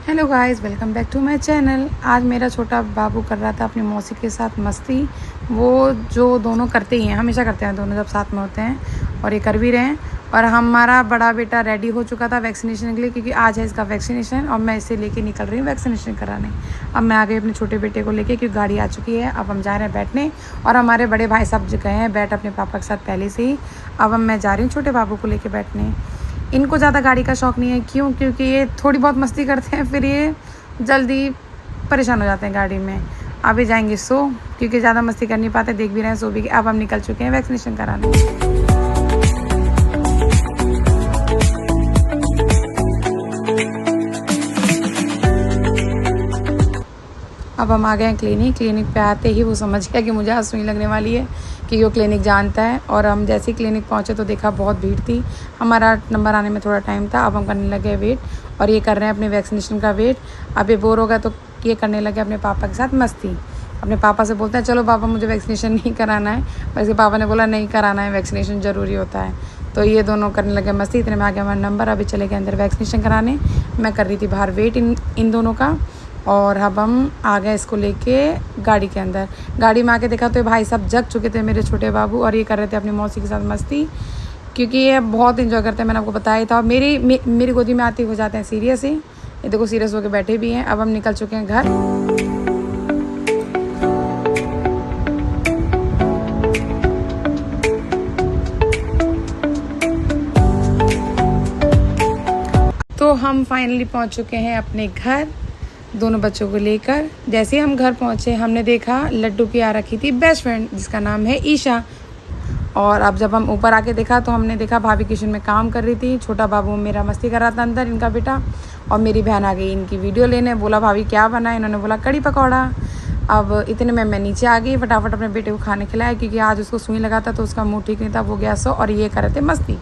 Hello guys, welcome back to my channel. आज मेरा छोटा बाबू कर रहा था अपनी मौसी के साथ मस्ती। वो जो दोनों करते ही हैं, हमेशा करते हैं दोनों जब साथ में होते हैं, और ये कर भी रहे हैं। और हमारा बड़ा बेटा रेडी हो चुका था वैक्सीनेशन के लिए, क्योंकि आज है इसका वैक्सीनेशन और मैं इसे लेके निकल रही हूँ वैक्सीनेशन कराने। अब मैं आ गई अपने छोटे बेटे को लेके, क्योंकि गाड़ी आ चुकी है। अब हम जा रहे हैं बैठने, और हमारे बड़े भाई साहब जो गए हैं बैठ अपने पापा के साथ पहले से ही। अब मैं जा रही हूँ छोटे बाबू को लेके बैठने। इनको ज़्यादा गाड़ी का शौक़ नहीं है, क्योंकि ये थोड़ी बहुत मस्ती करते हैं, फिर ये जल्दी परेशान हो जाते हैं गाड़ी में। अभी जाएंगे सो, क्योंकि ज़्यादा मस्ती कर नहीं पाते, देख भी रहे हैं, सो भी। अब हम निकल चुके हैं वैक्सीनेशन कराने। अब हम आ गए हैं क्लिनिक पे। आते ही वो समझ गया कि मुझे आज सुई लगने वाली है, कि वो क्लिनिक जानता है। और हम जैसे ही क्लिनिक पहुँचे तो देखा बहुत भीड़ थी। हमारा नंबर आने में थोड़ा टाइम था। अब हम करने लगे वेट, और ये कर रहे हैं अपने वैक्सीनेशन का वेट। अब ये बोर होगा तो ये करने लगे अपने पापा के साथ मस्ती। अपने पापा से बोलते हैं, चलो पापा मुझे वैक्सीनेशन नहीं कराना है। पर इसके पापा ने बोला नहीं कराना है, वैक्सीनेशन ज़रूरी होता है। तो ये दोनों करने लगे मस्ती। इतने में आ गया हमारा नंबर। अभी चले गए अंदर वैक्सीनेशन कराने। मैं कर रही थी बाहर वेट इन दोनों का। और अब हम आ गए इसको लेके गाड़ी के अंदर। गाड़ी में आके देखा तो ये भाई साहब जग चुके थे, मेरे छोटे बाबू, और ये कर रहे थे अपनी मौसी के साथ मस्ती, क्योंकि ये बहुत इन्जॉय करते हैं। मैंने आपको बताया ही था। मेरी गोदी में आते हो जाते हैं सीरियस ही। ये देखो सीरियस होकर बैठे भी हैं। अब हम निकल चुके हैं घर। तो हम फाइनली पहुंच चुके हैं अपने घर, दोनों बच्चों को लेकर। जैसे ही हम घर पहुंचे, हमने देखा लड्डू की आ रखी थी बेस्ट फ्रेंड, जिसका नाम है ईशा। और अब जब हम ऊपर आके देखा तो हमने देखा भाभी किचन में काम कर रही थी। छोटा बाबू मेरा मस्ती कर रहा था अंदर, इनका बेटा। और मेरी बहन आ गई इनकी वीडियो लेने। बोला भाभी क्या बना? इन्होंने बोला कड़ी पकौड़ा। अब इतने में मैं नीचे आ गई, फटाफट अपने बेटे को खाने खिलाया, क्योंकि आज उसको सुई लगा था तो उसका मुँह ठीक नहीं था, वो गया सो। और ये कर रहे थे मस्ती।